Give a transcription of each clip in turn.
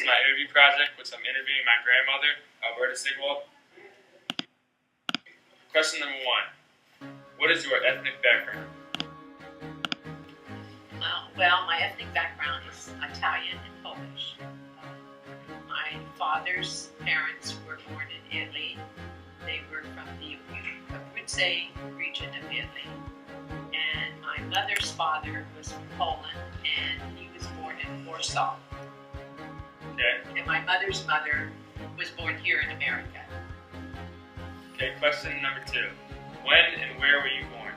my interview project, which I'm interviewing my grandmother, Alberta Sigwalt. Question number 1. What is your ethnic background? Well, my ethnic background is Italian and Polish. My father's parents were born in Italy. They were from the Abruzzo region of Italy. And my mother's father was from Poland, and he was born in Warsaw. Okay. And my mother's mother was born here in America. Okay, question number 2. When and where were you born?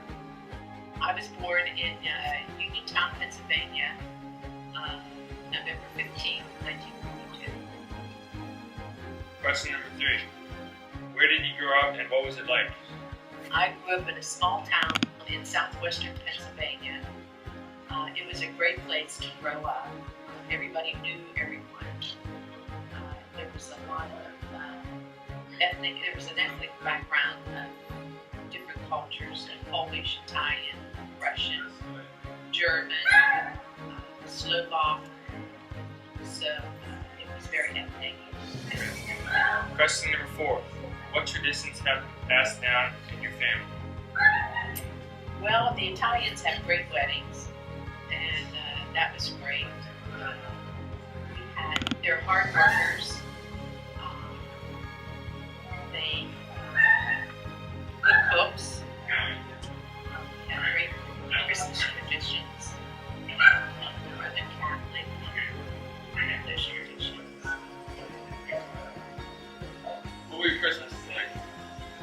I was born in Uniontown, Pennsylvania, November 15, 1942. Question number 3. Where did you grow up and what was it like? I grew up in a small town in southwestern Pennsylvania. It was a great place to grow up. Everybody knew everyone. There was a lot of there was an ethnic background of different cultures, Polish, Italian, Russian, German, Slovak. So it was very ethnic. Question number 4. What traditions have been passed down in your family? Well, the Italians have great weddings, and that was great. They're hard workers. They good cooks. We have great Christmas traditions. More than Catholic. We have those traditions. What were your Christmases like?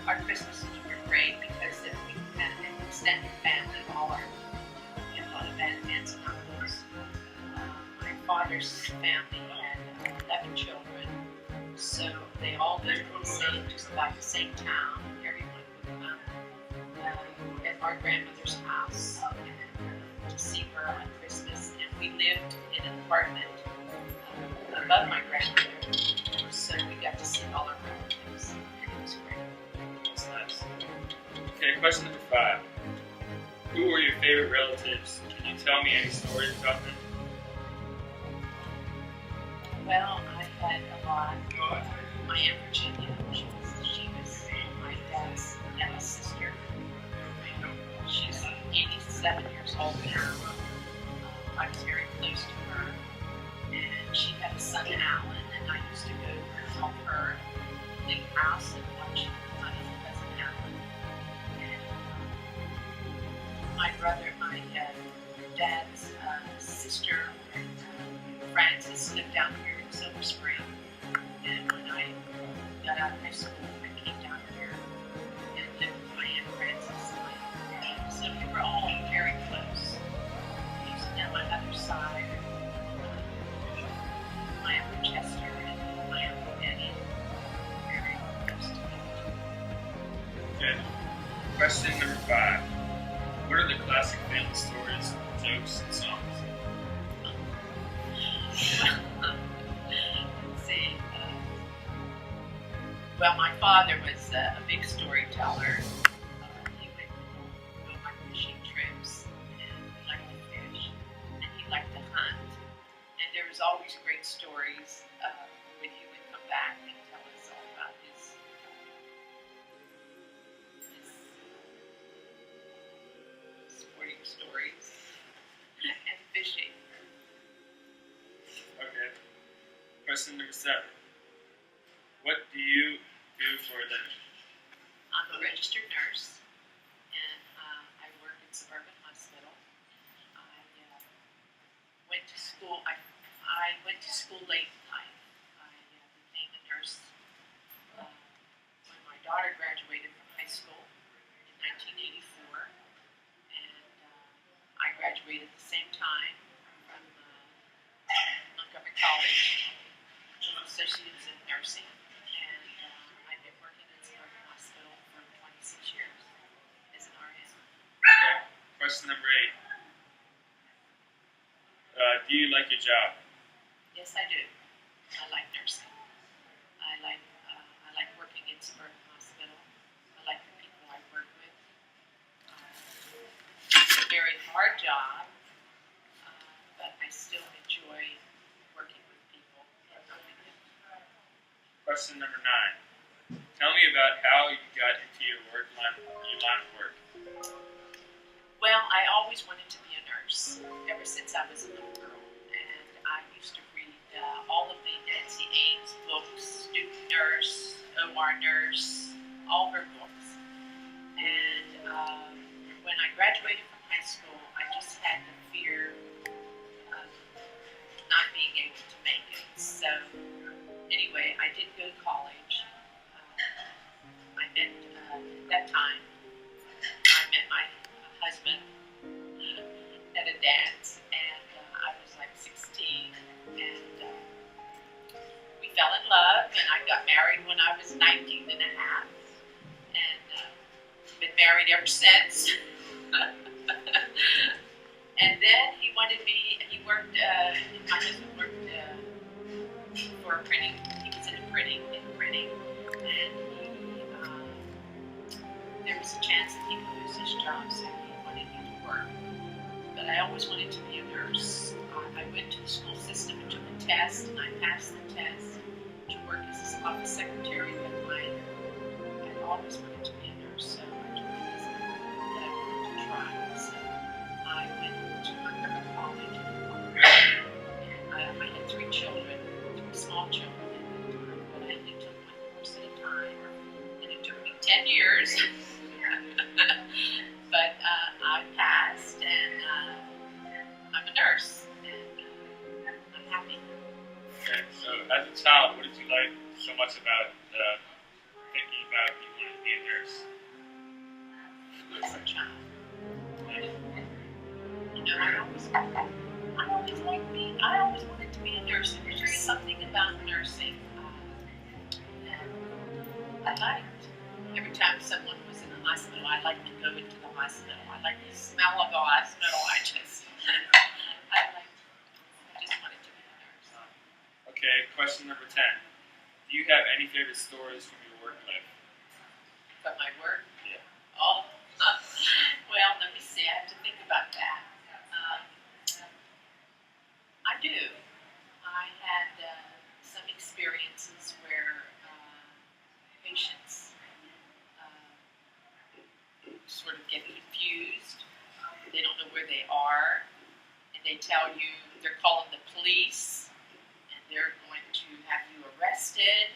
Our Christmases were great because we had an extended family. We had a lot of aunts and uncles. My father's family had 11 children, so they all lived in the same town. Everyone would come at our grandmother's house to see her on Christmas, and we lived in an apartment above my grandmother, so we got to see all our relatives, and it was great. That's nice. Okay, question number 5. Who were your favorite relatives? Can you tell me any stories about them? Well, I had a lot. My Aunt Virginia, she was my dad's youngest sister. She's 87 years old now. I was very close to her. And she had a son, Alan, and I used to go and help her in the house and watch my cousin Alan. And my dad's sister, Frances, lived down here in Silver Spring. And when I got out of high school, I came down here and lived with my Aunt Frances and my dad. So we were all very close. And my other side, my Uncle Chester and my Uncle Eddie, very close to me. Okay. Question number 5. What are the classic family stories, jokes, and songs? Let's see. Well, my father was a big storyteller. He would go on fishing trips, and he liked to fish, and he liked to hunt. And there was always great stories when he would come back and tell us all about his sporting stories and fishing. Okay. Question number 7. What do you do for a living? I'm a registered nurse, and I work at Suburban Hospital. I went to school. I went to school late in life. I became a nurse when my daughter graduated from high school in 1984, and I graduated at the same time from Montgomery College, Associates in Nursing, and I've been working at Suburban Hospital for 26 years as an RN. Okay. Question number 8. Do you like your job? Yes, I do. I like nursing. I like working in Suburban Hospital. I like the people I work with. It's a very hard job, but I still enjoy working with people. question number 9. Tell me about how you got into your line of work. Well, I always wanted to be a nurse ever since I was a little girl, and I used to read all of the Nancy Ames books, Student Nurse, OR Nurse, all her books. And when I graduated from high school, I just had the fear of not being able to make it. So anyway, I did go to college. I met, at that time, I met my husband at a dance, and I was like 16, and we fell in love, and I got married when I was 19 and a half, and been married ever since. And then he wanted me, my husband worked for a printing, he was in printing, and there was a chance that he could lose his job, so he wanted me to work. But I always wanted to be a nurse. I went to the school system and took a test, and I passed the test to work as an office secretary, but I always wanted to be a nurse, so I took it as that I wanted to try. So I went to Montgomery College, and I had 3 children, 3 small children at that time, but I only took one course at a time, and it took me 10 years. But I passed, and I'm a nurse, and I'm happy. Okay, so as a child, what did you like so much about thinking about you wanting to be a nurse? As a child, I always wanted to be a nurse. There was just something about nursing that I liked. Every time someone was in the hospital, I liked to go into the hospital. I liked the smell of the hospital. I just wanted to be a nurse. Okay, question number 10. Do you have any favorite stories from your work life? From my work? Yeah. Oh, well, let me see. I have to think about that. I do. I had some experiences where patients sort of get confused. They don't know where they are, and they tell you they're calling the police, and they're going to have you arrested.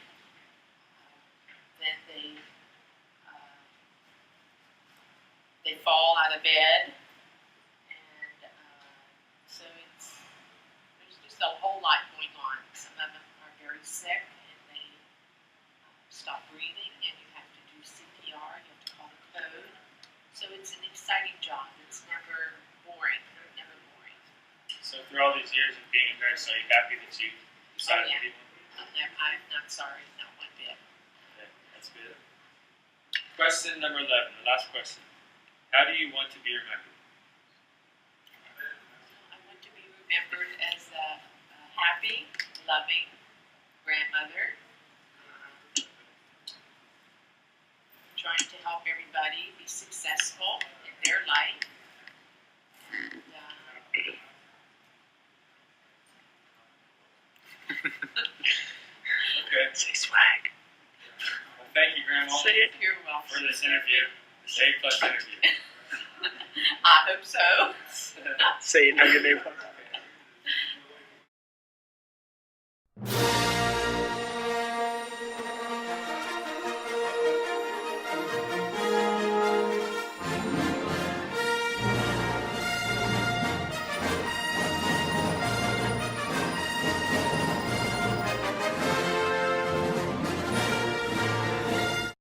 Then they fall out of bed, and so there's just a whole lot going on. Some of them are very sick, and they stop breathing, and you have to do CPR. You have to call the code. So it's an exciting job. It's never boring. Never boring. So through all these years of being a nurse, are you happy that you decided to be one? I'm not sorry, not one bit. Okay, that's good. Question number 11, the last question. How do you want to be remembered? I want to be remembered as a happy, loving grandmother, trying to help everybody be successful in their life. And, Okay. Say swag. Well, thank you, Grandma, Say it. You're welcome. for this interview. This A+ interview. I hope so. Say it. Know your name.